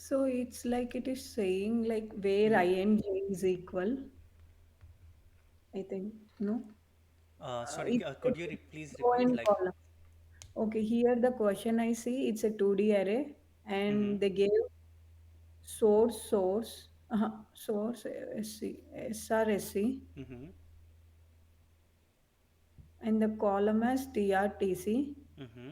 So it's like it is saying like where I Mm-hmm. and j is equal, I think. No? Sorry, It's could you please row repeat? and Like, column. Okay, here the question I see, it's a 2D array mm-hmm, and they gave source SC, SRSC mm-hmm, and the column as TRTC. mm-hmm.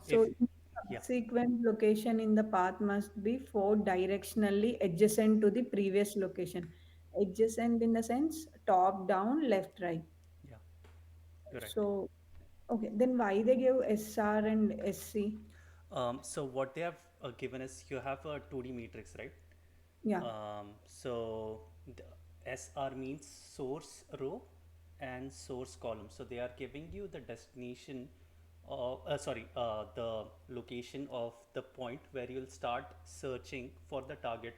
So If each yeah, subsequent location in the path must be four directionally adjacent to the previous location. Adjacent in the sense top, down, left, right. yeah, correct. So, okay, then why they give SR and SC? So what they have given is you have a 2D matrix, right? Yeah, So the SR means source row and source column. So they are giving you the destination of, the location of the point where you'll start searching for the target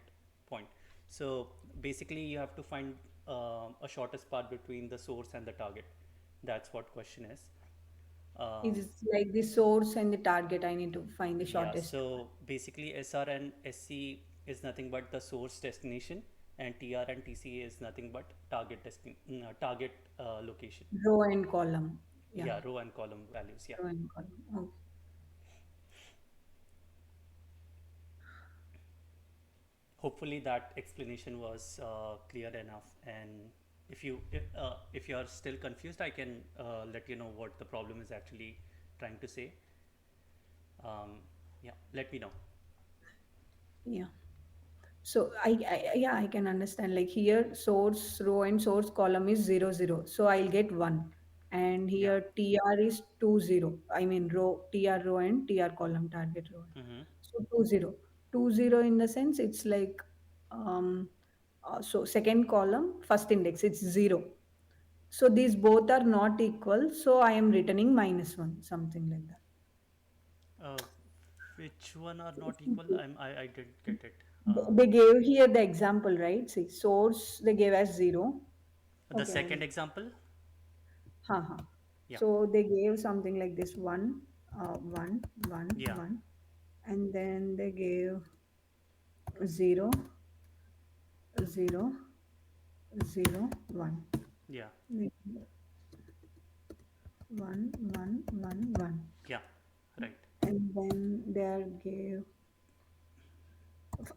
point. So basically, you have to find a shortest path between the source and the target. That's what question is. it Um, is like the source and the target. I need to find the Yeah, shortest. so basically SR and SC is nothing but the source destination, and TR and TC is nothing but target location. Row and column. Yeah, Yeah, row and column values. Yeah. row and column. Okay. Hopefully that explanation was clear enough. And if you are still confused, I can let you know what the problem is actually trying to say. Yeah, let me know. Yeah. So yeah, I can understand. Like here, source row and source column is 0, 0. So I'll get 1. And Yeah. here TR is 2, 0. I mean row, TR row and TR column, target row. Mm-hmm. So 2, 0. 2, 0 in the sense it's like, um, so second column, first index, it's 0. So these both are not equal. So I am returning -1, something like that. Uh, which one are not equal? So I didn't get it. they gave here the example, right? See, source they gave as 0. The Okay, second example? haha. Yeah, So they gave something like this one, one, one, yeah, one, and then they gave zero, zero, zero, one. yeah, One, one, one, one. yeah, right. And then they gave,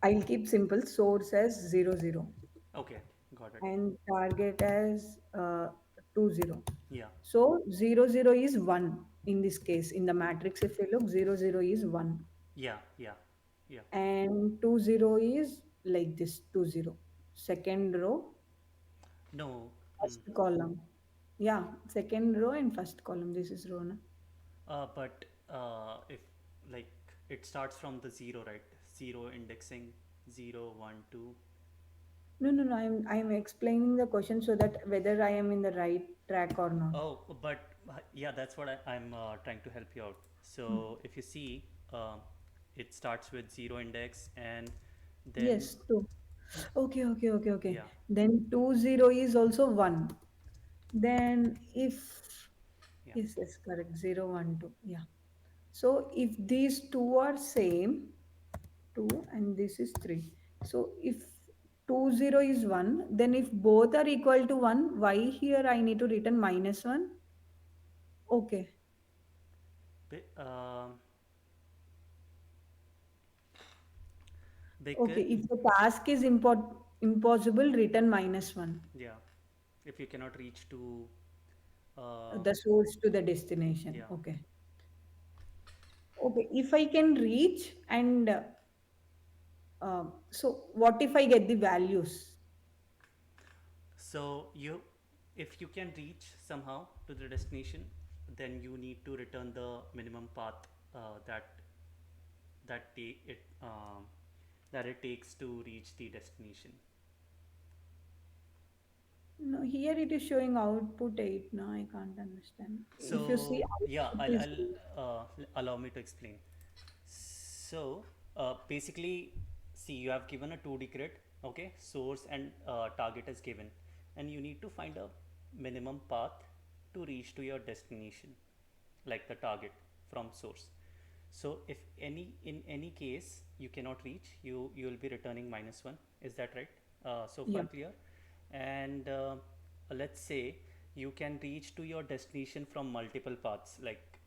I'll keep simple, source as 0, 0. Okay, got it. And target as 2, 0. Yeah, So 0, 0 is 1 in this case. In the matrix, if you look, 0, 0 is 1. yeah, yeah, yeah. And 2, 0 is like this 2, 0. Second row, No, first column. Yeah, second row and first column. This is row. Na? but if like it starts from the zero, right? Zero indexing, zero, one, two. No, no, no. I'm explaining the question so that whether I am in the right track or not. Oh, but yeah, that's what I'm trying to help you out. So if you see, it starts with zero index, and then Yes, 2. Okay, okay, okay, okay. yeah, Then 2, 0 is also 1. Then if yeah. yes, yes, correct. 0, 1, 2. Yeah. So if these two are same, 2 and this is 3. So if 2, 0 is 1, then if both are equal to 1, why here I need to return -1? Okay. Be- Okay. because If the task is impossible, return -1. yeah, if you cannot reach to uh, The source to the destination. yeah. Okay. Okay. If I can reach and so what if I get the values? So you, if you can reach somehow to the destination, then you need to return the minimum path that ta- it that it takes to reach the destination. No, here it is showing output 8. No, I can't understand. If you see, So yeah, output is allow me to explain. So basically, see, you have given a 2D grid, Okay, source and target is given, and you need to find a minimum path to reach to your destination, like the target from source. So if any case you cannot reach, you will be returning -1. Is that right? So far Yeah. clear? And let's say you can reach to your destination from multiple paths, like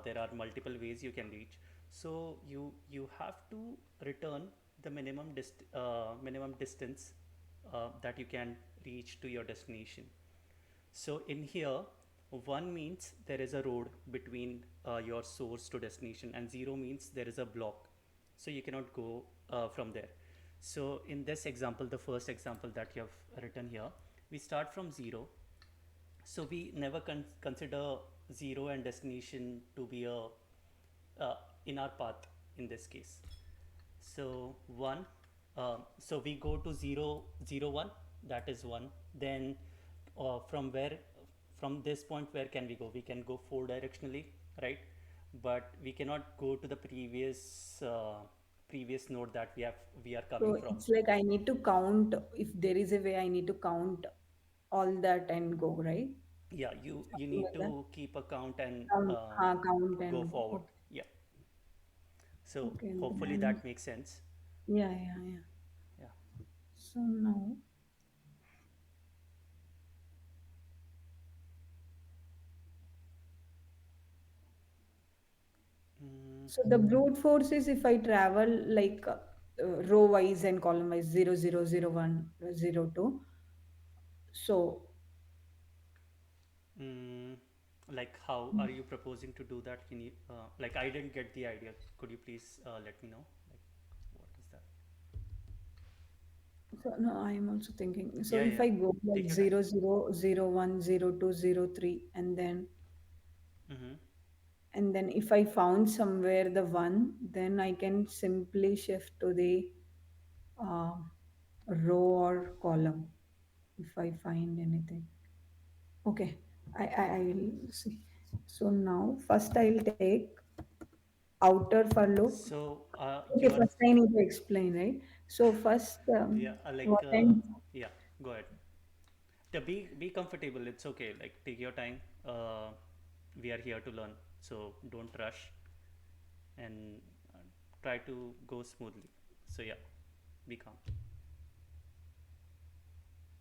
there are multiple ways you can reach. So you have to return the minimum distance that you can reach to your destination. So in here, one means there is a road between your source to destination, and zero means there is a block. So you cannot go from there. So in this example, the first example that you have written here, we start from zero. So we never consider zero and destination to be a in our path in this case. So one, so we go to 0 0 1, that is one. Then from where, from this point, where can we go? We can go four directionally, right? But we cannot go to the previous node that we are coming So from. it's like I need to count, if there is a way I need to count all that and go, right? Yeah, you Something need like that. to keep a count and Count go and go. forward. Okay. Yeah. So Okay. hopefully Then that makes sense. yeah, yeah, yeah. Yeah. So now, Mm, so the brute force is if I travel like row wise and column wise, 0 0 0 1 0 2. So mm, like how are you proposing to do that? Can you like I didn't get the idea. Could you please let me know? Like what is that? so no, I am also thinking. So Yeah, if yeah. I go like Take your time. 0 0 0 1 0 2 0 3, Mm-hmm. and then if I found somewhere the one, then I can simply shift to the uh, row or column if I find anything. Okay, I'll see. So now first I'll take outer for loop. So Okay, you are first I need to explain, right? So first, yeah what and yeah. Go ahead. Be comfortable. It's okay. Like take your time. We are here to learn, so don't rush and uh, try to go smoothly. So yeah, be calm.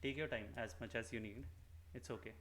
Take your time as much as you need. It's okay.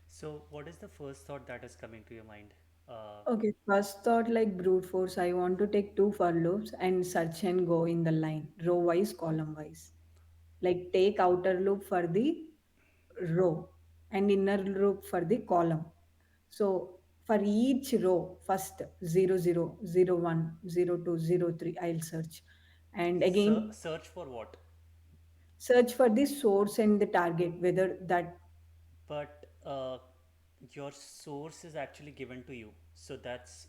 So what is the first thought that is coming to your mind? Uh, okay, first thought like brute force. I want to take two for loops and search and go in the line, row wise, column wise. Like take outer loop for the row and inner loop for the column. So for each row, first 0 0 0 1 0 2 0 3, I'll search. And again, search for what? search for the source and the target, whether that. But your source is actually given to you. So that's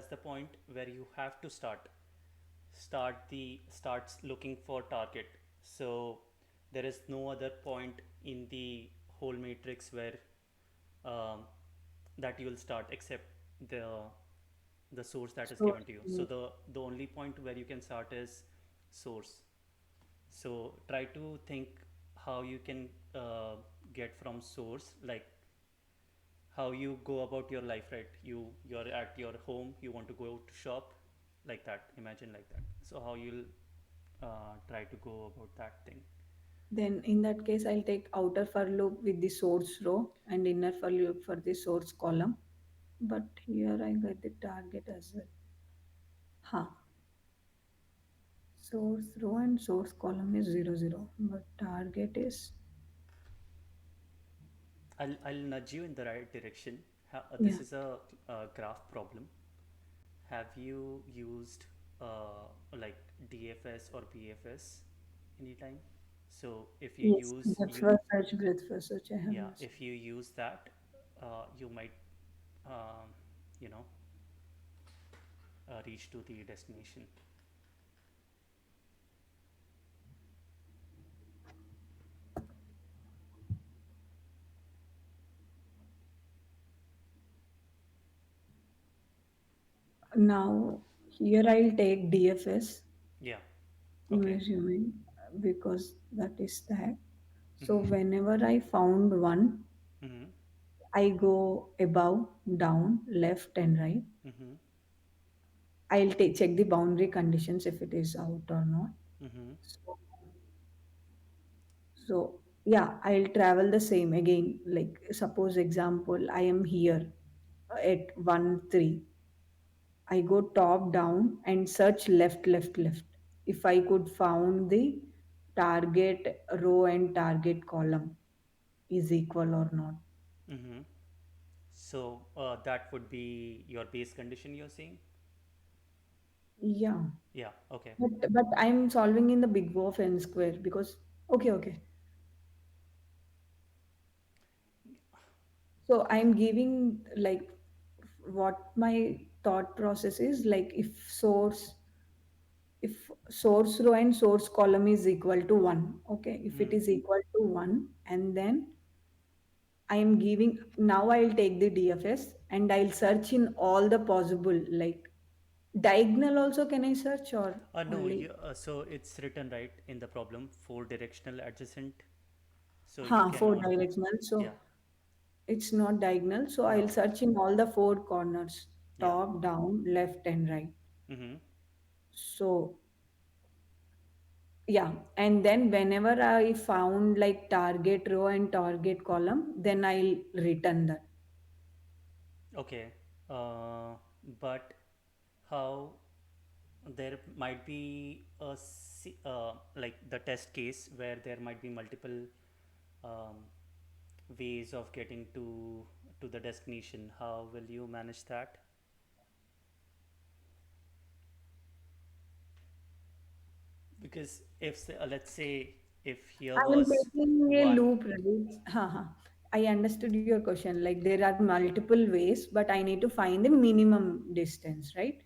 the point where you have to starts looking for target. So there is no other point in the whole matrix where um, that you will start except the the source that is given Source. to you. So the only point where you can start is source. So try to think how you can get from source, like how you go about your life, right? You're at your home, you want to go to shop, like that. Imagine like that. So how you'll try to go about that thing. Then in that case, I'll take outer for loop with the source row and inner for loop for the source column. But here I get the target as well. Huh. Source row and source column is 0, 0. But target is, I'll nudge you in the right direction. yeah. This is a graph problem. Have you used like DFS or BFS anytime? So if you Yes, use that's you for search, breadth for search I have yeah, used. if you use that, you might um, you know reach to the destination. Now, here I'll take DFS, Yeah. Okay. measurement, because that is that. So Mm-hmm. whenever I found one, Mm-hmm. I go above, down, left, and right. Mm-hmm. I'll check the boundary conditions if it is out or not. Mm-hmm. So, so yeah, I'll travel the same again. Like suppose example, I am here at 1 3. I go top down and search left, left, left. If I could found the target row and target column is equal or not. Mm-hmm. So that would be your base condition you're saying? Yeah. Yeah. Okay. But I'm solving in the big O of n square because okay, okay. So I'm giving like what my thought process is like if source row and source column is equal to 1, okay, if it Mm. is equal to 1, and then I am giving, now I'll take the DFS and I'll search in all the possible, like diagonal also can I search or No, only? so it's written right in the problem, four directional adjacent. So you Ha, can four on, directional. yeah, So it's not diagonal. So I'll no, search in all the four corners, yeah. top, down, left, and right. Mm-hmm. So yeah, and then whenever I found like target row and target column, then I'll return that. Okay. Uh, but how there might be like the test case where there might be multiple um, ways of getting to the destination. How will you manage that? Because if let's say if here I am was taking a one, loop, right? Haha. I understood your question. Like there are multiple ways, but I need to find the minimum distance, right?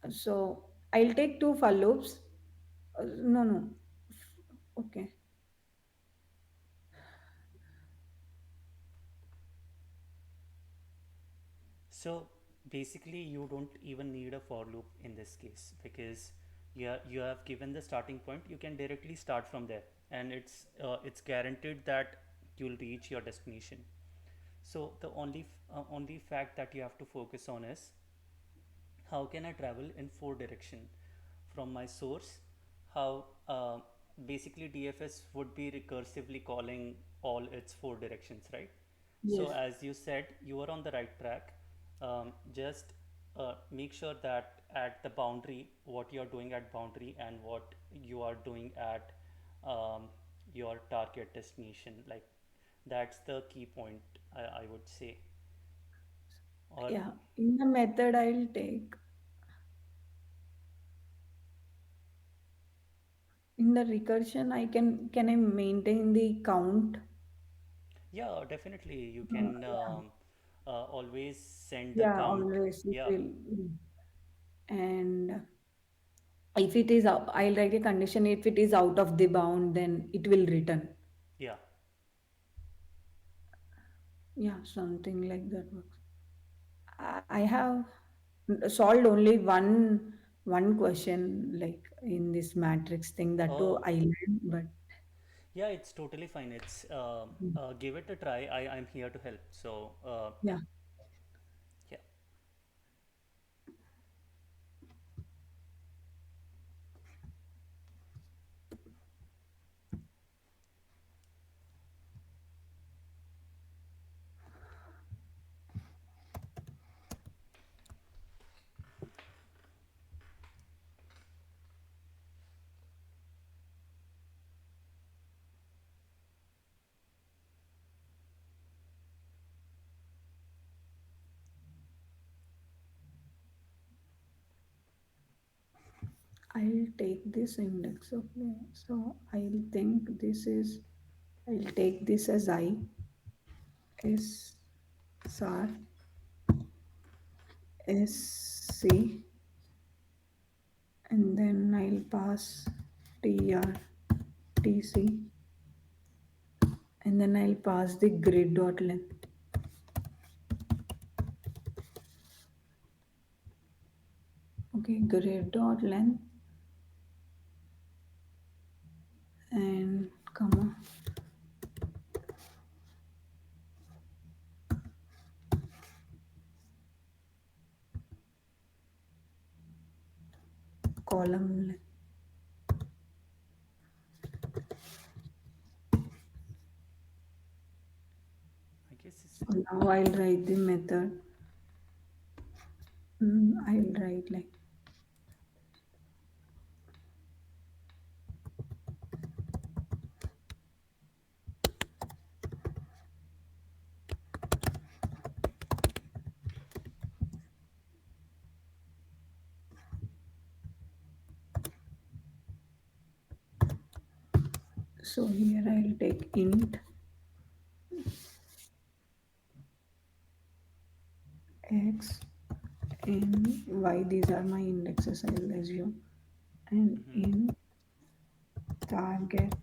So I'll take two for loops. No, no. Okay. so basically you don't even need a for loop in this case because you have given the starting point. You can directly start from there, and it's guaranteed that you'll reach your destination. So the only fact that you have to focus on is how can I travel in four direction from my source? How basically DFS would be recursively calling all its four directions, right? So Yes. as you said, you are on the right track. Just make sure that at the boundary, what you are doing at boundary and what you are doing at um, your target destination, like that's the key point, I would say. Or Yeah. In the method I'll take. In the recursion, can I maintain the count? yeah, definitely. You can Yeah. always send the Yeah, count. always it Yeah, will. And if it is, I'll write a condition. If it is out of the bound, then it will return. yeah. Yeah, something like that works. I have solved only one question like in this matrix thing that too Oh, I learned, but yeah, it's totally fine. It's give it a try. I'm here to help. So yeah. yeah. I'll take this index. Okay, so I'll think this is. I'll take this as I S star S C, and then I'll pass TR TC, and then I'll pass the grid dot length. Okay, grid dot length and comma column length. I guess it's So now I'll write the method. I'll write like so. Here I'll take int x and y. These are my indexes, I'll assume, and mm-hmm. in target.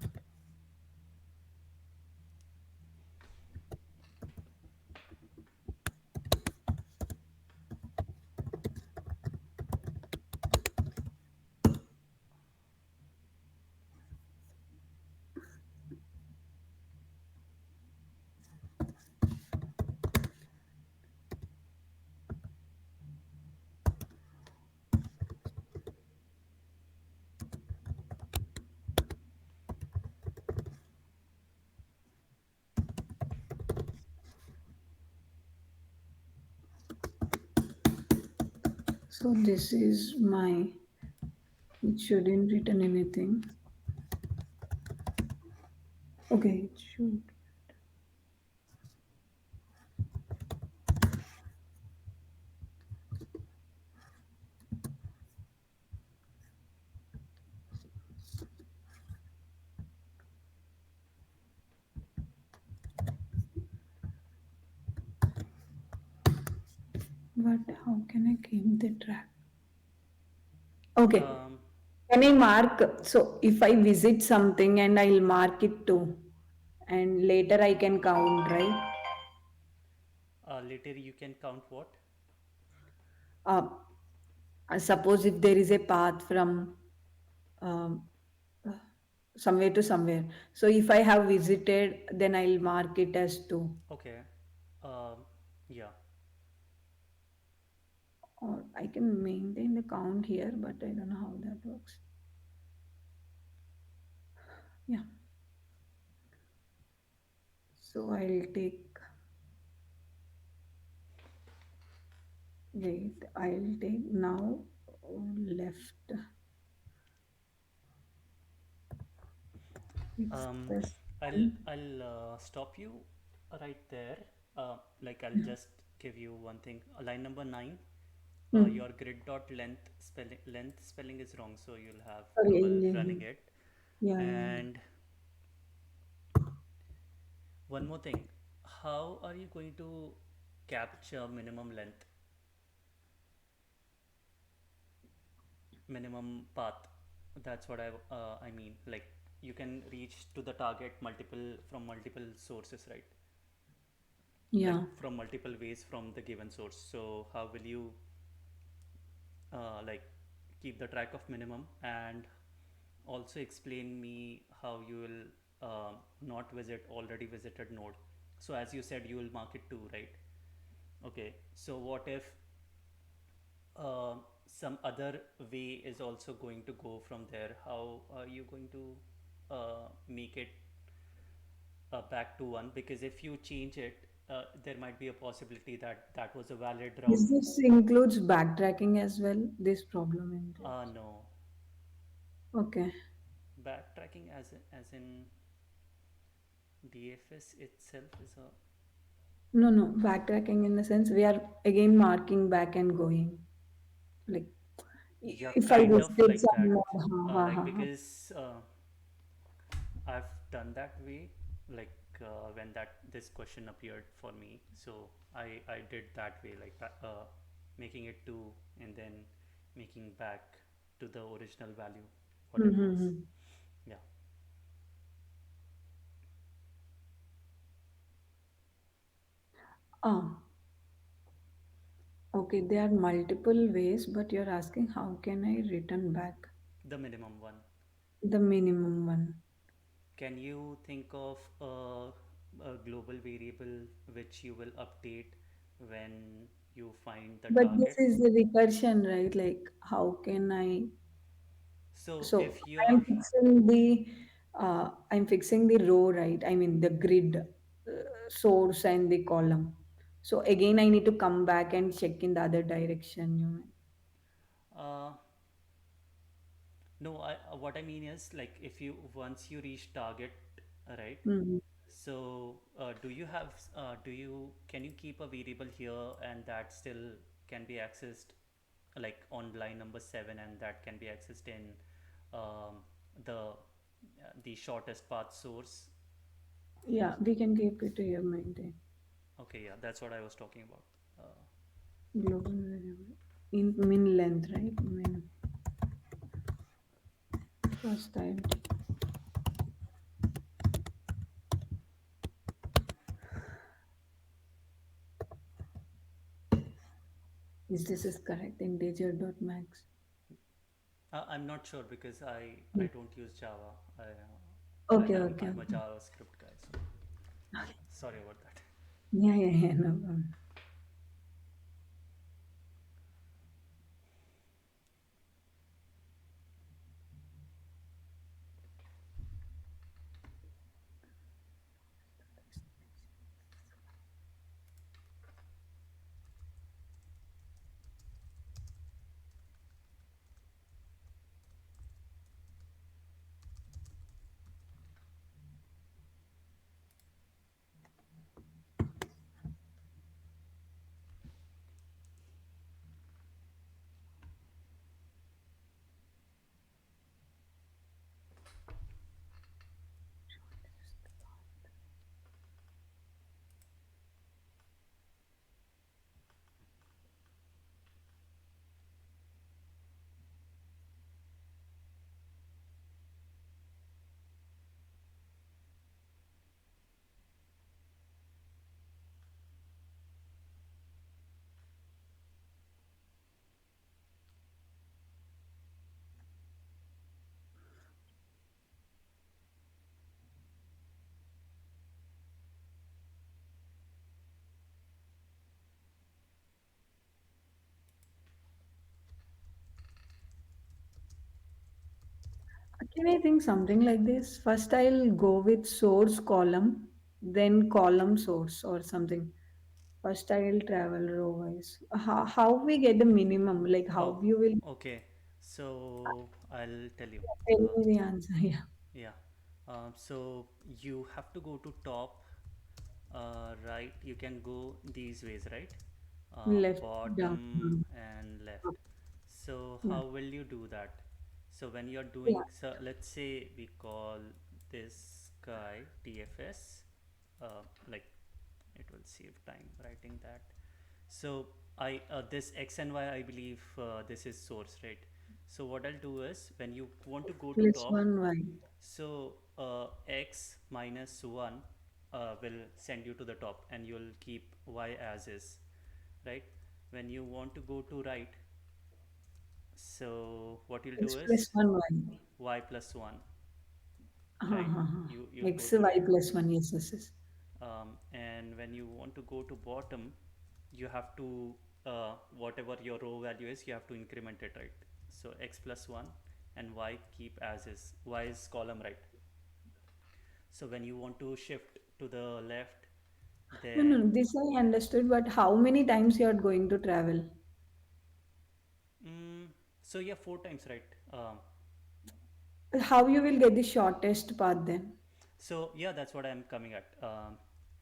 So this is my. It shouldn't written anything. Okay, it should. But how can I keep the track? Okay. um, Can I mark? So if I visit something and I'll mark it too, and later I can count, right? Later you can count what? Uh, Suppose if there is a path from um, somewhere to somewhere. So if I have visited, then I'll mark it as two. Okay. Um, yeah. Or I can maintain the count here, but I don't know how that works. Yeah. So I'll take, wait, I'll take now left. It's Um, this I'll one. I'll stop you right there. Like I'll just give you one thing. Line number 9. Hmm. Your grid dot length spelling is wrong, so you'll have Sorry, trouble yeah, running it. yeah, yeah, yeah. And one more thing, how are you going to capture minimum length, minimum path? That's what I mean. Like you can reach to the target multiple from multiple sources, right? Like Yeah. from multiple ways from the given source. So how will you like keep the track of minimum, and also explain me how you will not visit already visited node. So as you said, you will mark it too, right? Okay, so what if uh, some other way is also going to go from there? How are you going to make it back to one? Because if you change it, there might be a possibility that that was a valid route. Is this includes backtracking as well? This problem includes. No, Okay. backtracking as in DFS itself is a No, no, backtracking in the sense we are again marking back and going. Like Yeah, If I kind of just did like some that. more, Like because I've done that way, like when that this question appeared for me, so I did that way, like making it two and then making back to the original value, what it was. Mm-hmm. Yeah. Ah, okay, there are multiple ways, but you're asking how can I return back The minimum one. the minimum one? Can you think of a global variable which you will update when you find the But this target? is the recursion, right? Like, how can I? So So if I'm you're fixing I'm fixing the row, right? I mean the grid, source and the column. So again, I need to come back and check in the other direction. You mean? uh, no, what I mean is like if you once you reach target, right? Mm-hmm. So do you can you keep a variable here and that still can be accessed like on line number 7 and that can be accessed in um, the shortest path source. Yeah, we can keep it here maintain Okay, yeah, that's what I was talking about. global variable in min length, right? Min first time. Is this is correct? Integer dot max. I'm not sure because I Hmm. don't use Java. Okay, okay, I'm a okay. JavaScript guy, so sorry about that. Yeah, yeah, yeah. No problem. Can I think something like this? First, I'll go with source column, then column source or something. First, I'll travel row wise. How we get the minimum? Like Oh, how you will okay. So I'll tell you. tell Uh, me the answer? Yeah. yeah. So you have to go to top, right. You can go these ways, right? Left, down. Bottom and left. Up. So Yeah. how will you do that? So when you're Yeah. doing, so let's say we call this guy TFS, like it will save time writing that. So I this x and y I believe this is source, right? So what I'll do is when you want to go to Plus top, one y. so x minus 1 will send you to the top and you'll keep y as is, right? When you want to go to right, so what you'll do X is plus one y. y plus 1, right? Uh-huh. You'll go X to y right. plus one. Yes, yes, yes. And when you want to go to bottom, you have to whatever your row value is, you have to increment it, right? So x plus 1 and y keep as is. Y is column, right? So when you want to shift to the left, No, no, then no. This I understood, but how many times you are going to travel? mm, so yeah, 4 times, right? How you will get the shortest path then? So yeah, that's what I'm coming at.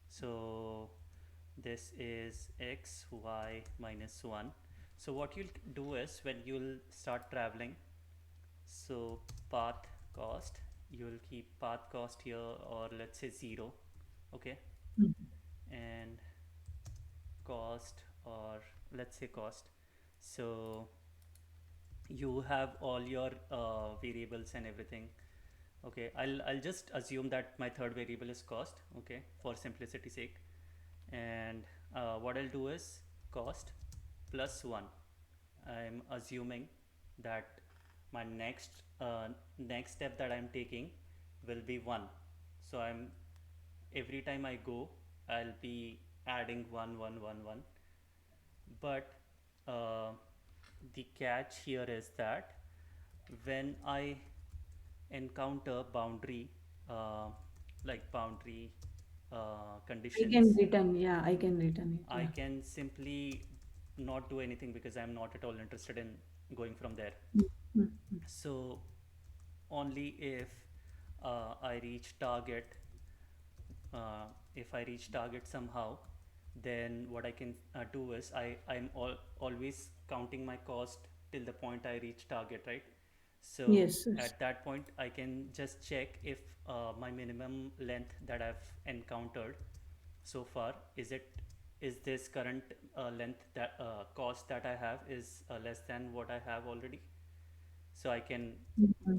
So this is x y minus 1. So what you'll do is when you'll start traveling, so path cost, you'll keep path cost here, or let's say 0, okay, and cost, or let's say cost. So you have all your variables and everything. Okay, I'll just assume that my third variable is cost, okay, for simplicity sake. And what I'll do is cost plus 1. I'm assuming that my next step that I'm taking will be 1. So I'm every time I go, I'll be adding 1 1 1 1. But uh, the catch here is that when I encounter boundary, uh, like boundary I can conditions, return. Yeah, I can return it. I Yeah. can simply not do anything because I'm not at all interested in going from there. Mm-hmm. So only I reach target, if I reach target somehow, then what I can do is always counting my cost till the point I reach target, right? So Yes, yes. at that point, I can just check if my minimum length that I've encountered so far, is this current length that cost that I have is less than what I have already. So I can,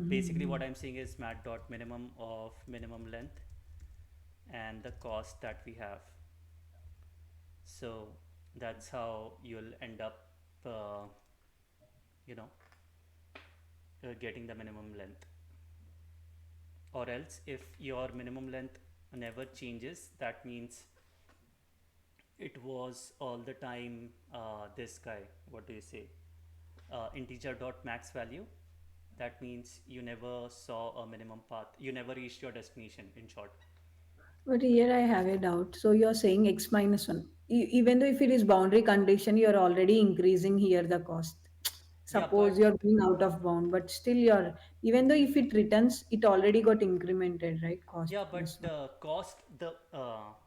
basically Mm-hmm. what I'm saying is mat dot minimum of minimum length and the cost that we have. So that's how you'll end up, uh, you know, getting the minimum length. Or else, if your minimum length never changes, that means it was all the time this guy. What do you say? Integer dot max value. That means you never saw a minimum path. You never reached your destination. In short. But here I have a doubt. So you're saying x minus 1. Even though if it is boundary condition, you're already increasing here the cost. Yeah, Suppose but you're being out of bound, but still you're, even though if it returns, it already got incremented, right? Cost yeah, but plus 1. cost the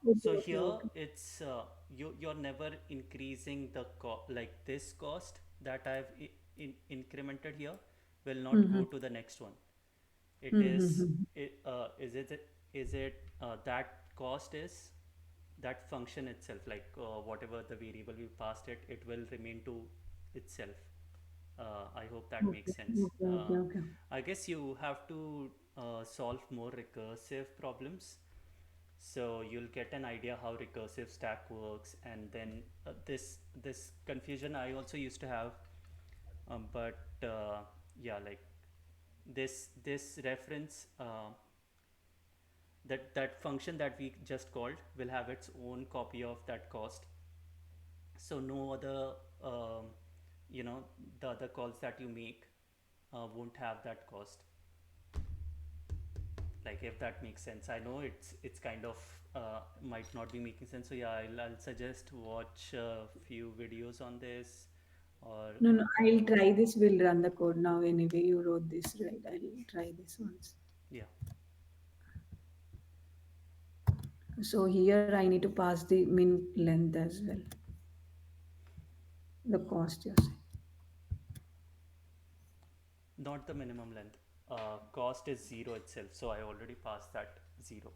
Okay, so okay, here okay. it's you're never increasing the like this cost that I've incremented here will not Mm-hmm. go to the next one. It is Mm-hmm. is it that cost is that function itself, like whatever the variable we passed it will remain to itself. I hope that makes Okay, sense. okay, okay, okay. I guess you have to solve more recursive problems, so you'll get an idea how recursive stack works. And then this confusion I also used to have, but yeah, like this reference, that function that we just called will have its own copy of that cost. So no other, um, you know, the other calls that you make won't have that cost. Like, if that makes sense. I know it's kind of might not be making sense. So yeah, I'll suggest watch a few videos on this, or No, no, I'll try this. We'll run the code now anyway. You wrote this, right? I'll try this once. yeah. So here I need to pass the min length as well. The cost you're saying. Not the minimum length. Cost is 0 itself, so I already passed that 0.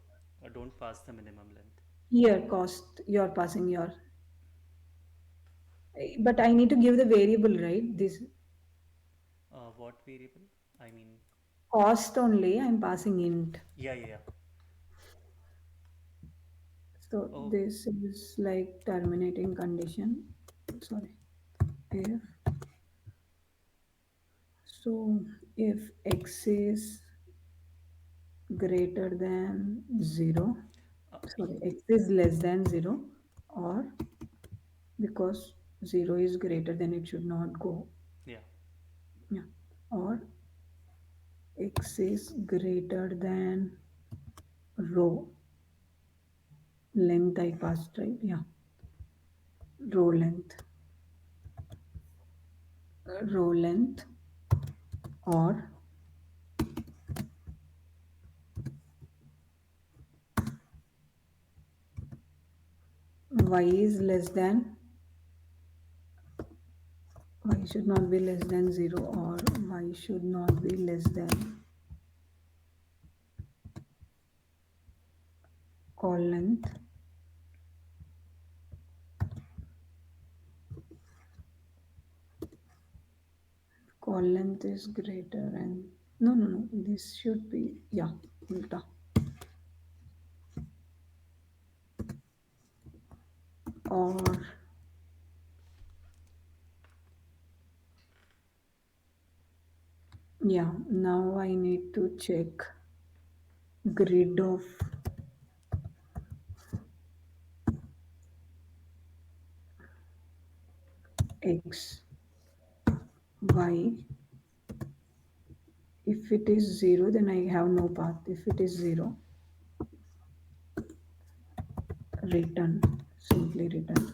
Don't pass the minimum length. Here, cost, you're passing your. But I need to give the variable, right? This What variable? I mean, cost only, I'm passing int. yeah, yeah, yeah. So Oh, this is like terminating condition. Sorry. If so, if x is greater than 0, uh, sorry, x is less than 0, or because 0 is greater than it should not go. yeah. Yeah. Or x is greater than row length I passed, right? Yeah. Row length. Row length, or y is less than y should not be less than 0 or y should not be less than call length. Call length is greater and no, this should be, yeah, ulta. Or yeah, now I need to check grid of x, y. If it is 0, then I have no path. If it is 0, return, simply return.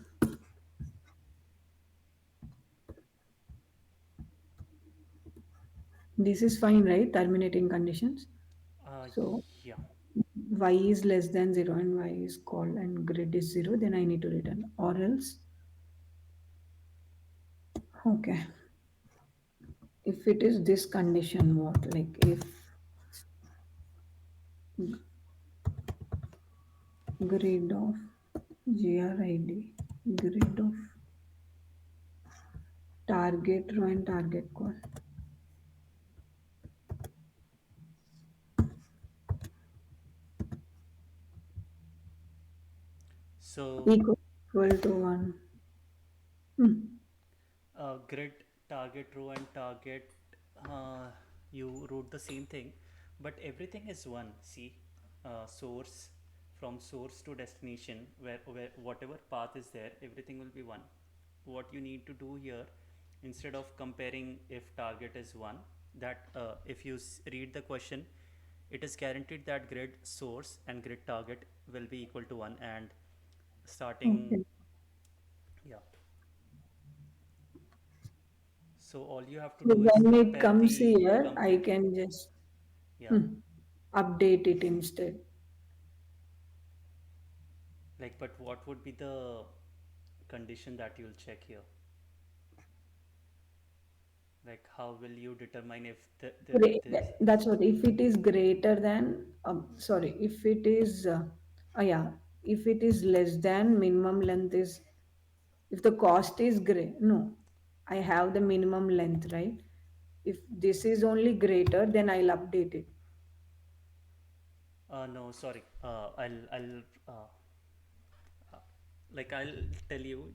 This is fine, right? Terminating conditions. Uh, So yeah. y is less than 0 and y is called and grid is 0, then I need to return. Or else, okay. If it is this condition, what? Like if grid of grid, grid of target row and target call So equal to 1. Hmm. grid, target row, and target, uh, you wrote the same thing, but everything is one. See, source, from source to destination, where whatever path is there, everything will be one. What you need to do here, instead of comparing if target is one, that if you read the question, it is guaranteed that grid source and grid target will be equal to 1, and starting, Okay. yeah. So all you have to So do is when it compare comes the here, I complete, can just yeah, hmm, update it instead. like, but what would be the condition that you'll check here? Like, how will you determine if this, That's what. If it is greater than, sorry, if it is, yeah, if it is less than minimum length is, if the cost is great, no, I have the minimum length, right? If this is only greater, then I'll update it. no, sorry, uh, like, I'll tell you,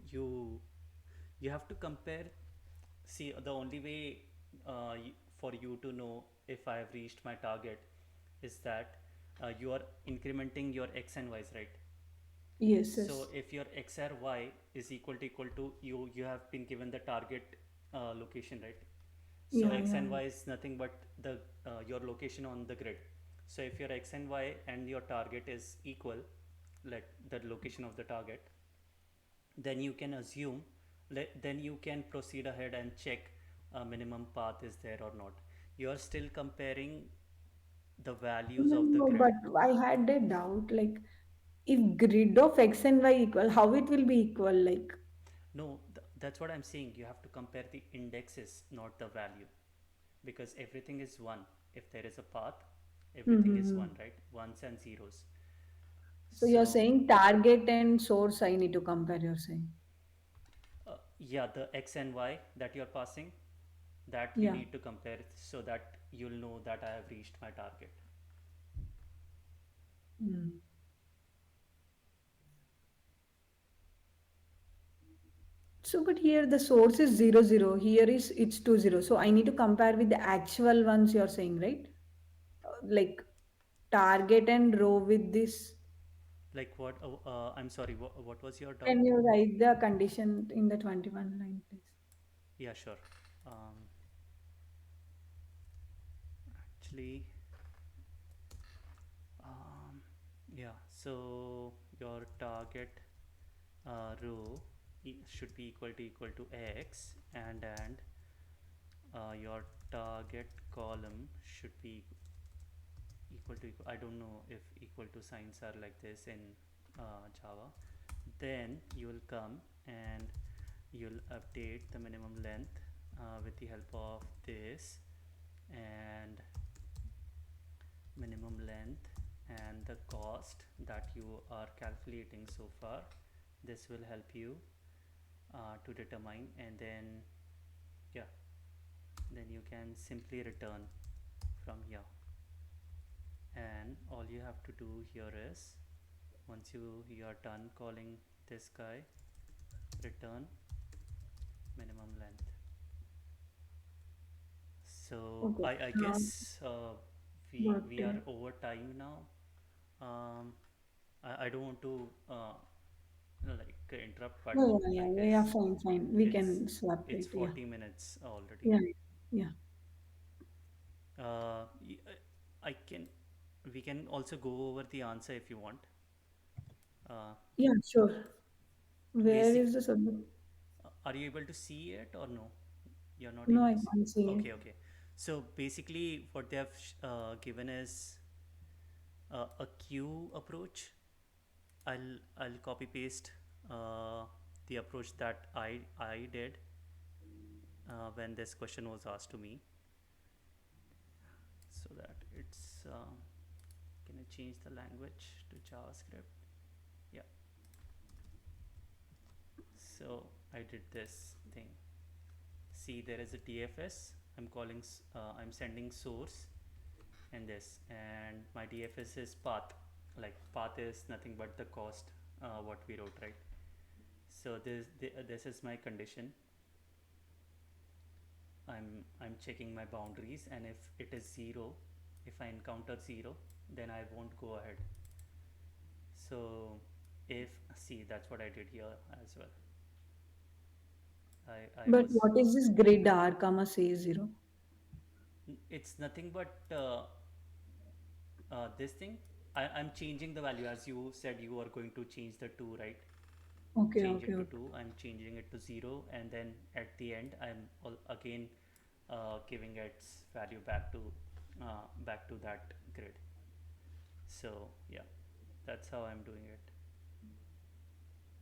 you have to compare. See, the only way for you to know if I have reached my target is that you are incrementing your x and y's, right? Yes, So yes. if your x or y is equal to you have been given the target location, right? So Yeah, x yeah. and y is nothing but the your location on the grid. So if your x and y and your target is equal, like the location of the target, then you can assume, then you can proceed ahead and check a minimum path is there or not. You are still comparing the values No, of the no, grid. but I had a doubt, like, if grid of x and y equal, how it will be equal? Like, No, that's what I'm saying. You have to compare the indexes, not the value, because everything is one. If there is a path, everything is mm-hmm. one, right? Ones and zeros. So you're So, saying target and source I need to compare, you're saying. yeah, the x and y that you're passing, that you Yeah. need to compare so that you'll know that I have reached my target. Mm. So, but here the source is 0, 0. Here is it's 2, 0. So I need to compare with the actual ones you're saying, right? Like target and row with this. Like what? I'm sorry. What was your doubt? Can you write the condition in the 21 line, please? Yeah, sure. Actually, um, yeah. So your target row should be equal to x, and your target column should be equal to equal. I don't know if equal to signs are like this in Java. Then you will come and you'll update the minimum length with the help of this and minimum length and the cost that you are calculating so far. This will help you to determine, and then yeah, then you can simply return from here. And all you have to do here is, once you are done calling this guy, return minimum length. So Okay. I guess Got we are it. over time now. um, I don't want to like interrupt, but Yeah, yeah, I yeah, yeah, yeah, guess fine, fine. We it's can swap it's it. Yeah. 40 minutes already. Yeah, yeah. uh, I can we can also go over the answer if you want. uh, Yeah, sure. Where basic is the subject? are you able to see it or no? You're not No, able I to see? can't see it. Okay, okay. So basically what they have given is a queue approach. I'll copy paste the approach that I did when this question was asked to me, so that it's can I change the language to JavaScript? Yeah. So I did this thing. See, there is a DFS. I'm sending source and this, and my DFS is path. Like path is nothing but the cost, what we wrote, right? So this is my condition. I'm checking my boundaries, and if it is zero, if I encounter zero, then I won't go ahead. So if see, that's what I did here as well. I But was what is this grid R comma say 0? it's nothing but this thing. I'm changing the value, as you said you are going to change the 2, right? Okay, Change okay, it to okay. 2. I'm changing it to 0, and then at the end I'm again giving its value back to that grid. So yeah, that's how I'm doing it.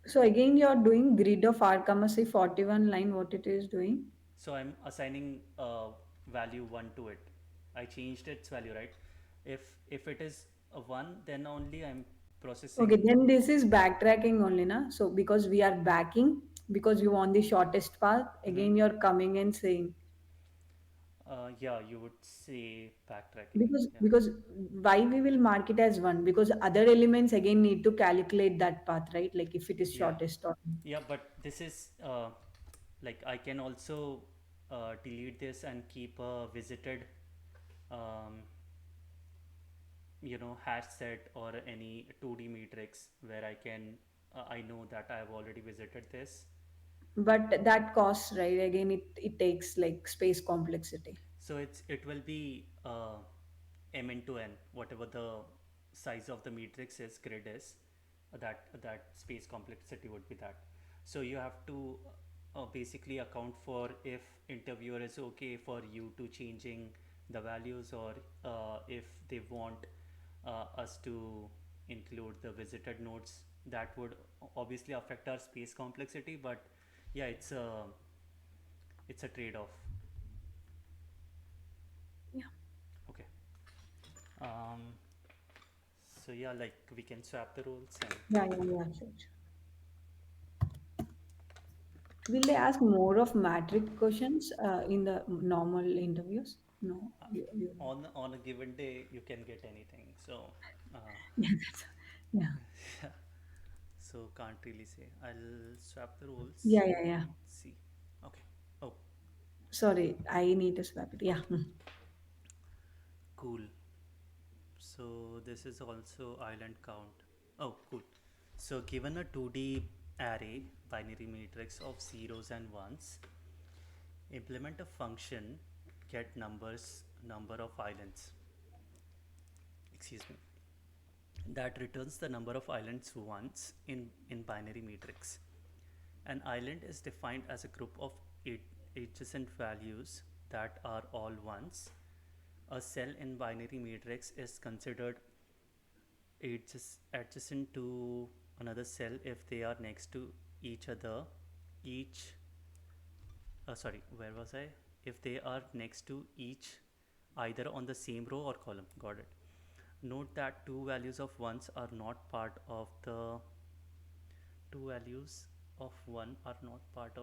So again, you're doing grid of R comma say 41 line, what it is doing. So I'm assigning value 1 to it. I changed its value, right? If it is a 1, then only I'm Okay, processing. then this is backtracking only, na? So because we are backing, because you want the shortest path, Mhm. again you're coming and saying, Yeah, you would say backtracking. because Yeah. because why we will mark it as one? Because other elements again need to calculate that path, right? Like if it is Yeah. shortest or Yeah, but this is like I can also delete this and keep a visited um, hash set or any 2D matrix where I know that I have already visited this. but that costs, right? Again, it takes like space complexity. So it will be m into n, whatever the size of the matrix is, grid is, that space complexity would be that. So you have to basically account for if interviewer is okay for you to changing the values, or if they want us to include the visited nodes. That would obviously affect our space complexity, but yeah, it's a trade-off. Yeah, Okay. Um, so yeah, like we can swap the roles and yeah, yeah, yeah, sure, sure. Will they ask more of matrix questions in the normal interviews? No, you on a given day you can get anything. So uh, yeah, yeah, yeah, so can't really say. I'll swap the roles. yeah, yeah, yeah. Let's see. Okay. Oh, Sorry, I need to swap it. Yeah. cool. So this is also island count. Oh, cool. So given a 2D array binary matrix of zeros and ones, implement a function get number of islands. Excuse me, that returns the number of islands once in binary matrix. An island is defined as a group of adjacent values that are all ones. A cell in binary matrix is considered adjacent to another cell if they are next to each other. Each sorry, where was I? If they are next to each, either on the same row or column. Got it. Note that two values of one are not part of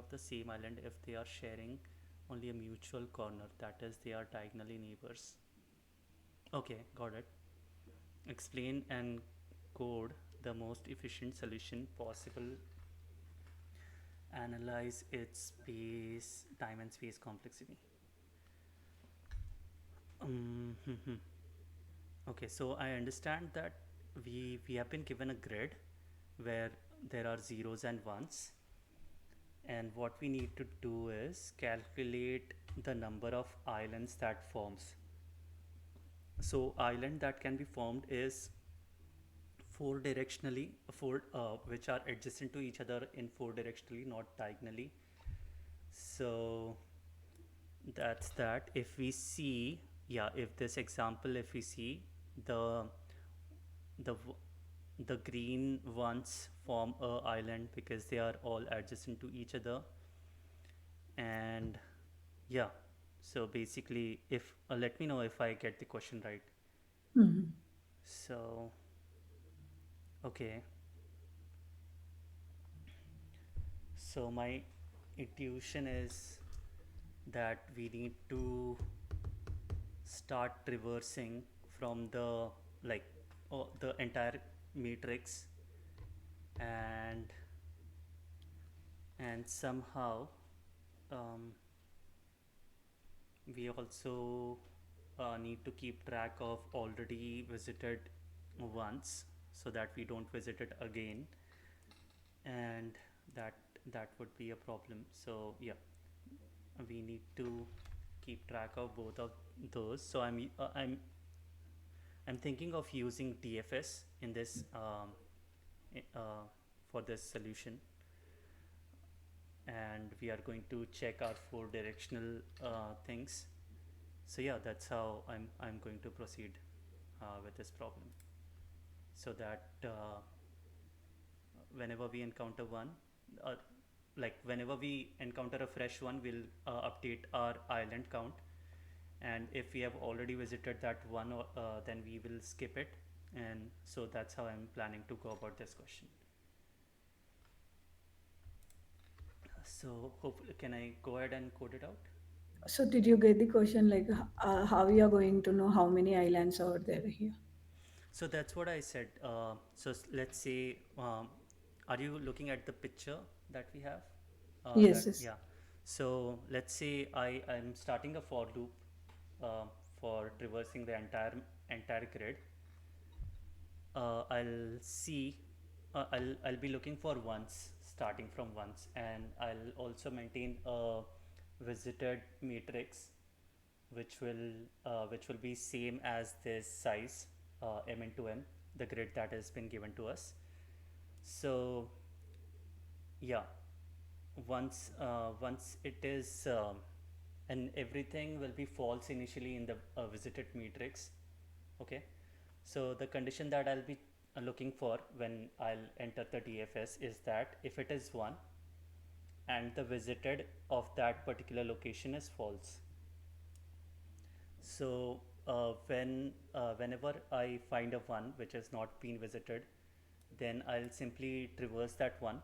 the same island if they are sharing only a mutual corner, that is they are diagonally neighbors. Okay, got it. Explain and code the most efficient solution possible. Analyze its space, time and space complexity. um, okay, so I understand that we have been given a grid where there are zeros and ones, and what we need to do is calculate the number of islands that forms. So island that can be formed is four directionally, four which are adjacent to each other in four directionally, not diagonally. So that's that. If we see, yeah, if this example, if we see the the the green ones form a island because they are all adjacent to each other. And yeah, so basically, if let me know if I get the question right. Mhm. So okay, so my intuition is that we need to start traversing from the, like, the entire matrix, and somehow, um, we also need to keep track of already visited once so that we don't visit it again, and that that would be a problem. So yeah, we need to keep track of both of those. So I'm thinking of using DFS in this, for this solution, and we are going to check our four directional things. So yeah, that's how I'm going to proceed with this problem, so that whenever we encounter one, uh, like whenever we encounter a fresh one, we'll update our island count, and if we have already visited that one, then we will skip it. And so that's how I'm planning to go about this question. So hopefully, can I go ahead and code it out? So did you get the question, like how you are going to know how many islands are there here? So that's what I said. Let's say, are you looking at the picture that we have? Yes, That, yes. yeah. So let's say I'm starting a for loop uh, for traversing the entire grid. I'll see. I'll be looking for ones, starting from ones, and I'll also maintain a visited matrix, which will be same as this size, m into n, the grid that has been given to us. So yeah, once it is, and everything will be false initially in the visited matrix. Okay, so the condition that I'll be looking for when I'll enter the DFS is that if it is 1 and the visited of that particular location is false. So whenever I find a one which has not been visited, then I'll simply traverse that one,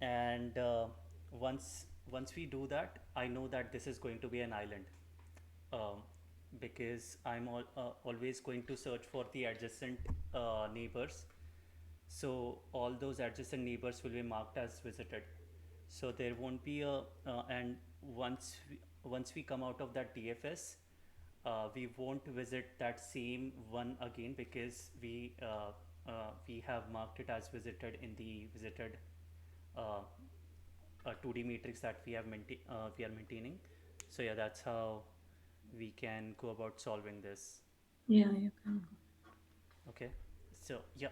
and once we do that, I know that this is going to be an island, um, because always going to search for the adjacent neighbors. So all those adjacent neighbors will be marked as visited. So there won't be a, and once we come out of that DFS, we won't visit that same one again because we have marked it as visited in the visited uh, 2D matrix that we are maintaining. So yeah, that's how we can go about solving this. Yeah, you can go. Okay, so yeah,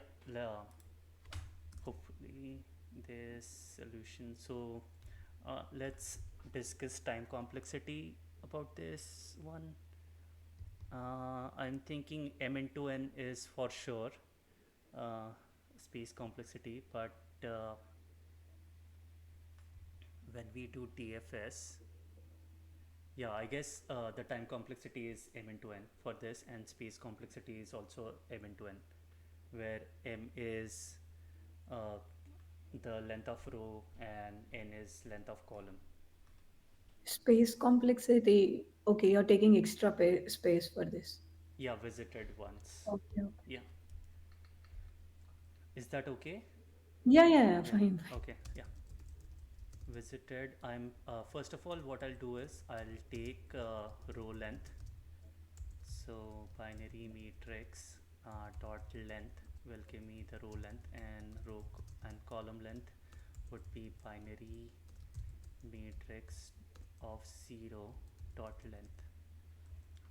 hopefully this solution. So let's discuss time complexity about this one. I'm thinking m into n is for sure space complexity, but when we do DFS, yeah, I guess the time complexity is m into n for this, and space complexity is also m into n, where m is uh, the length of row and n is length of column. Space complexity. Okay, you're taking extra space for this. Yeah, visited once. Okay, okay. Yeah, is that okay? Yeah, yeah, yeah, Yeah, fine, fine. okay, yeah. Visited, I'm first of all, what I'll do is I'll take row length. So binary matrix dot length will give me the row length, and and column length would be binary matrix of 0 dot length.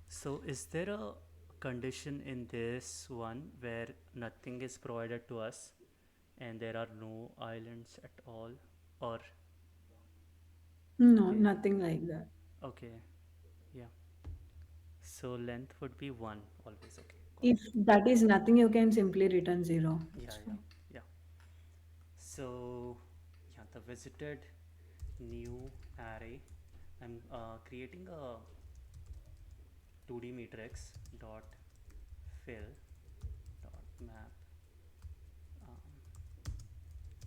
So is there a condition in this one where nothing is provided to us and there are no islands at all? Or No, okay, nothing like that. okay, yeah. So length would be 1 always. Okay, got If it. that is nothing, you can simply return 0. Yeah, It's yeah, fine. yeah. So yeah, the visited new array. I'm creating a 2D matrix dot fill dot map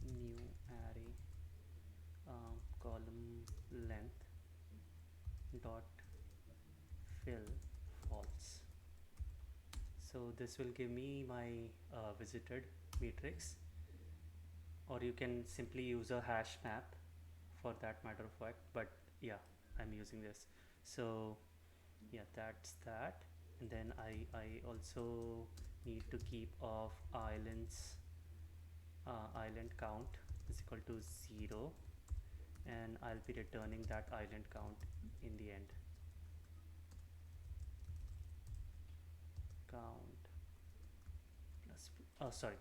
new array column length dot fill false. So this will give me my visited matrix, or you can simply use a hash map for that matter of fact. But yeah, I'm using this. So yeah, that's that. And then I also need to keep of island count is equal to 0, and I'll be returning that island count in the end. Count plus, oh sorry,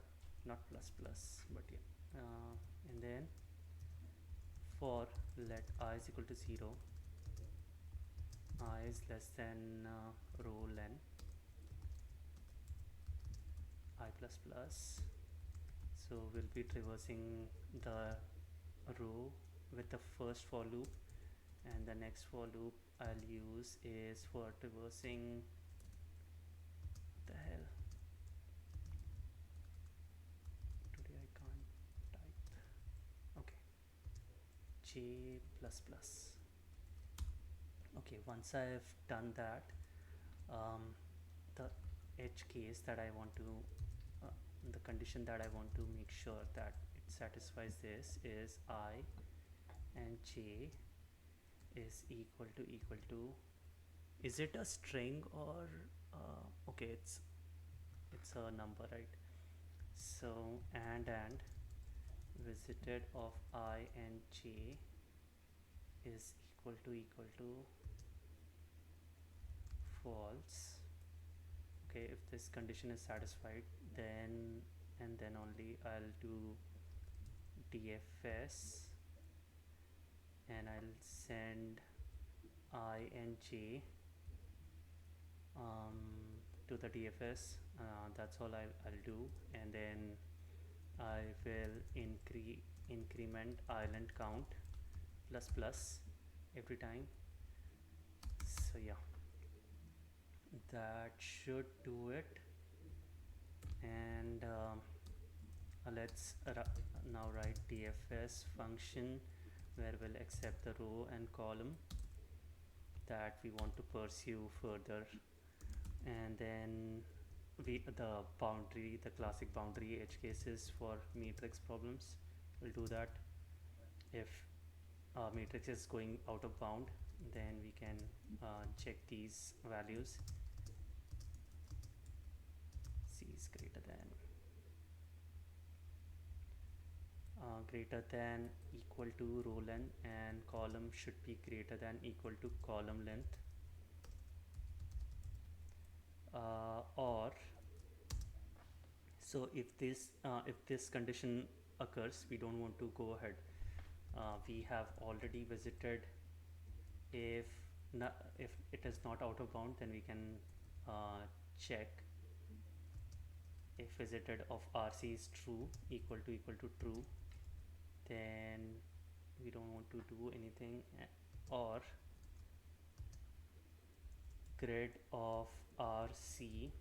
not plus plus, but yeah. And then for let I is equal to 0, I is less than row len I plus plus. So we'll be traversing the row with the first for loop, and the next for loop I'll use is for traversing, what the hell, today I can't type. Okay, j plus plus. Okay, once I've done that, um, the edge case that I want to uh, the condition that I want to make sure that it satisfies this is I and j is equal to, is it a string or okay, it's a number, right? So and visited of I and j is equal to false. Okay, if this condition is satisfied, then and then only I'll do DFS, and I'll send I and j um, to the DFS. That's all I'll do, and then I will increment island count plus plus every time. So yeah, that should do it. And let's now write DFS function where we'll accept the row and column that we want to pursue further, and then the classic boundary edge cases for matrix problems. We'll do that. If matrix is going out of bound, then we can check these values. C is greater than equal to row length, and column should be greater than equal to column length, or so if this condition occurs, we don't want to go ahead. We have already visited. If if it is not out of bound, then we can check if visited of RC is true, equal to true, then we don't want to do anything, or grid of RC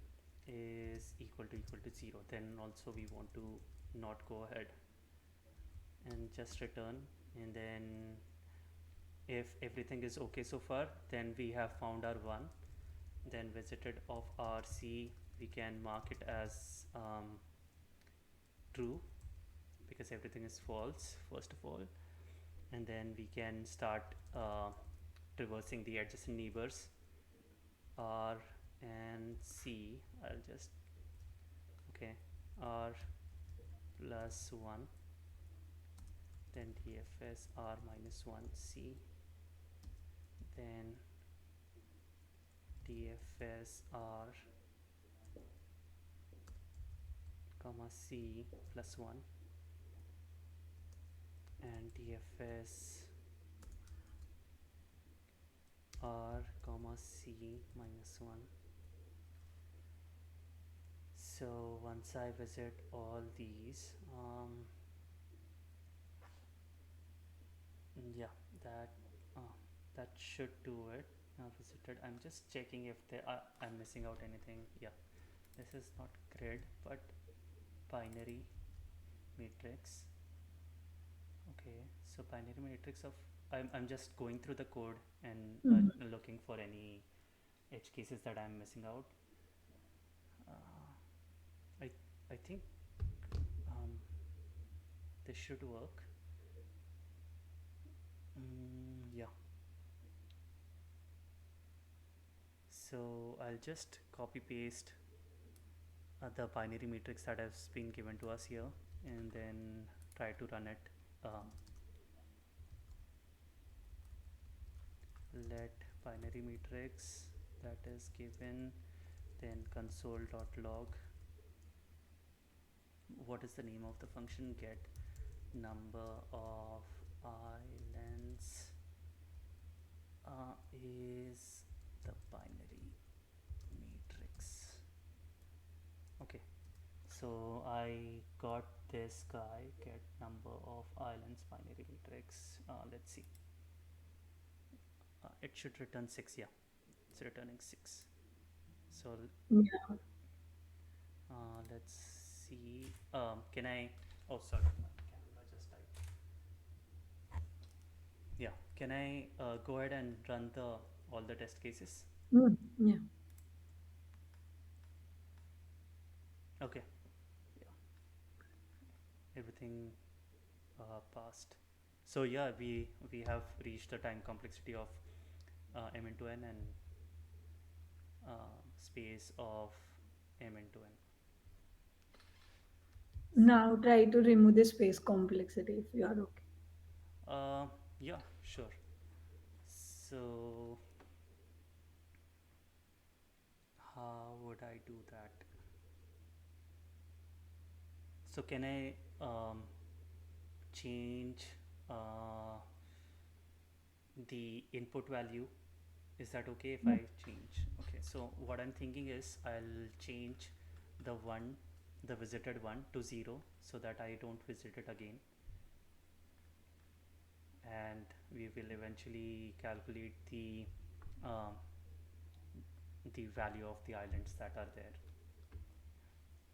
is equal to 0, then also we want to not go ahead and just return. And then if everything is okay so far, then we have found our one. Then visited of RC, we can mark it as true, because everything is false first of all. And then we can start traversing the adjacent neighbors R and C. I'll just, okay, R plus 1, then DFS R minus 1 C, then DFS R comma C plus 1, and DFS R comma C minus 1. So once I visit all these, yeah, that uh, that should do it. Visited. I'm just checking if I'm missing out anything. Yeah, this is not grid but binary matrix. Okay, so binary matrix of, I'm just going through the code and Mhm. looking for any edge cases that I'm missing out. Uh, I I think this should work. Yeah. So I'll just copy paste the binary matrix that has been given to us here, and then try to run it. Um, let binary matrix that is given, then console.log, what is the name of the function, get number of islands is the binary matrix. Okay, so I got this guy, get number of islands binary matrix. Let's see, it should return 6. Yeah, it's returning 6. So Yeah. let's see, can I, oh sorry, my camera just died. Yeah, can I go ahead and run the all the test cases? Yeah. Okay, yeah, everything passed. So yeah, we have reached the time complexity of m into n, and space of m into n. Now try to remove the space complexity if you are okay. Yeah, sure. So how would I do that? So can I change uh, the input value? Is that okay if Yeah. I change? Okay, so what I'm thinking is I'll change the one, the visited one to 0, so that I don't visit it again, and we will eventually calculate um, the value of the islands that are there.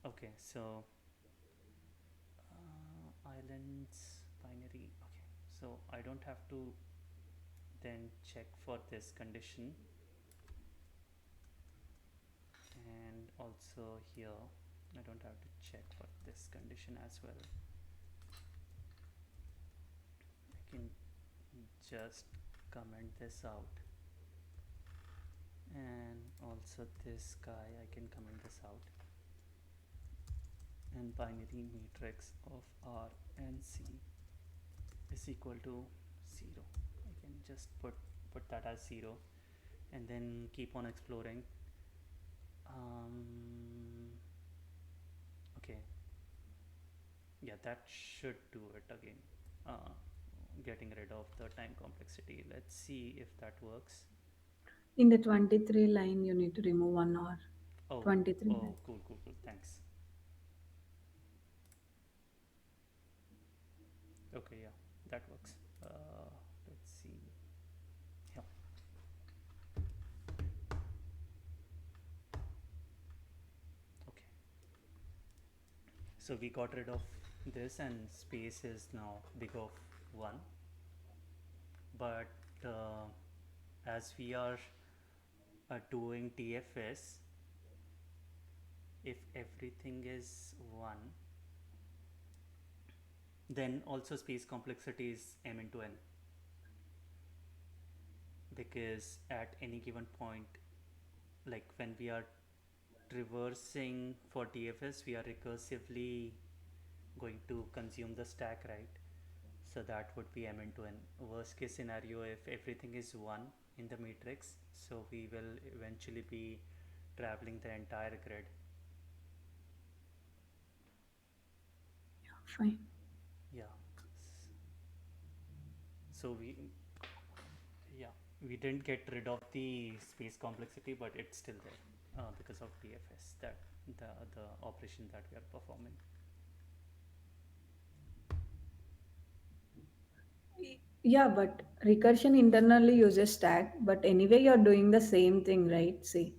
Okay, so islands binary. Okay, so I don't have to then check for this condition, and also here I don't have to check for this condition as well. I can just comment this out, and also this guy I can comment this out, and binary matrix of R and C is equal to 0. I can just put that as 0, and then keep on exploring. Okay, yeah, that should do it again, uh, getting rid of the time complexity. Let's see if that works. In the 23 line, you need to remove 1 hour. Oh, 23 oh, line. cool, thanks. Okay, yeah, that works. So we got rid of this, and space is now big of 1. But as we are doing DFS, if everything is 1, then also space complexity is m into n, because at any given point, like when we are traversing for DFS, we are recursively going to consume the stack, right? So that would be m into n. Worst case scenario, if everything is 1 in the matrix, so we will eventually be traveling the entire grid. Fine. Yeah. So yeah, we didn't get rid of the space complexity, but it's still there because of DFS, that the operation that we are performing. Yeah, but recursion internally uses stack, but anyway, you're doing the same thing, right? See,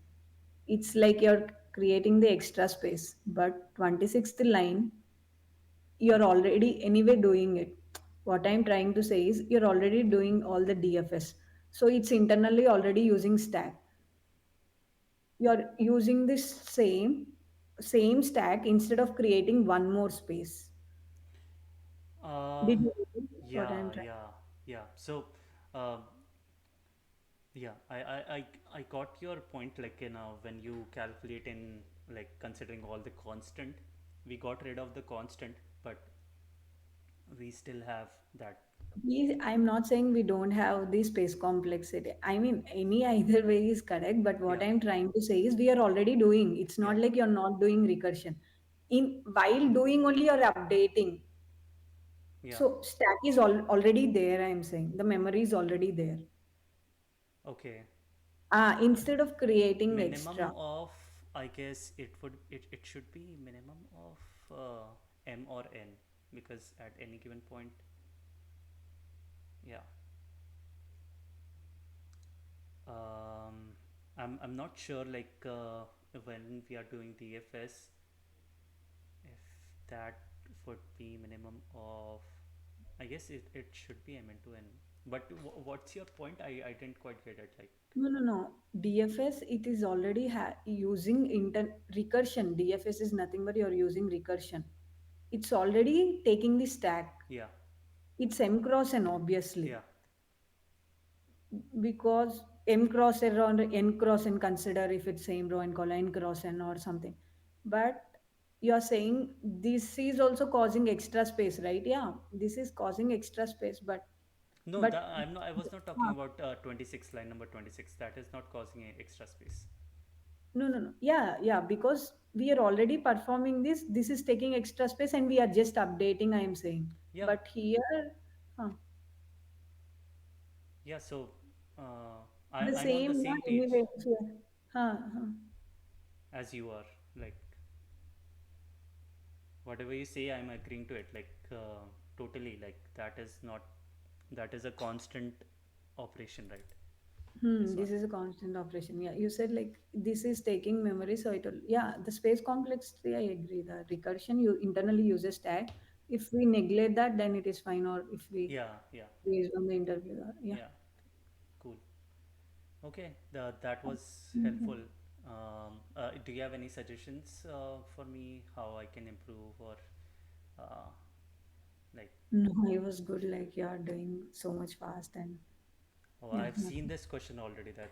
it's like you're creating the extra space, but 26th line, you're already anyway doing it. What I'm trying to say is you're already doing all the DFS. So it's internally already using stack. You're using this same stack instead of creating one more space. Uh, Did you get what I'm yeah, trying? yeah, yeah. So, um, yeah, I got your point. Like, when you calculate in, like, considering all the constant, we got rid of the constant, but we still have that. I'm not saying we don't have the space complexity. I mean, any either way is correct. But what Yeah, I'm trying to say is we are already doing. It's yeah, not like you're not doing recursion. In while doing only you're updating. yeah. So stack is already there. I'm saying the memory is already there. Okay. Instead of creating Minimum extra. of, I guess it should be minimum of m or n, because at any given point, yeah. um, I'm not sure, like, when we are doing DFS, if that would be minimum of, I guess it should be m into n. But what's your point? I didn't quite get it, like. No, no, no. DFS, it is already using recursion. DFS is nothing but you're using recursion. It's already taking the stack. Yeah, It's M cross N, yeah. obviously, because M cross N or N cross N, consider if it's same row and column N cross N or something. But you're saying this is also causing extra space, right? Yeah, this is causing extra space, No, but I was not talking about 26, line number 26. That is not causing a extra space. no, no, no. Yeah, yeah, because we are already performing this. This is taking extra space and we are just updating, I am saying. Yeah, But here, huh, yeah. So, uh, the I'm on the same, yeah, same page anyway. Here. Huh, huh. as you are. Like, whatever you say, I'm agreeing to it. Like, totally. Like, that is a constant operation, right? This one. This is a constant operation. Yeah, you said like this is taking memory, so yeah, the space complexity, I agree. The recursion you internally uses stack. If we neglect that, then it is fine. Or if we Yeah, yeah, based on the interview, yeah. yeah. Cool. Okay, that was Mhm. helpful. Do you have any suggestions for me how I can improve, or uh, like? No, it was good. Like you are doing so much fast and Oh, yeah, I've seen nothing. this question already. That's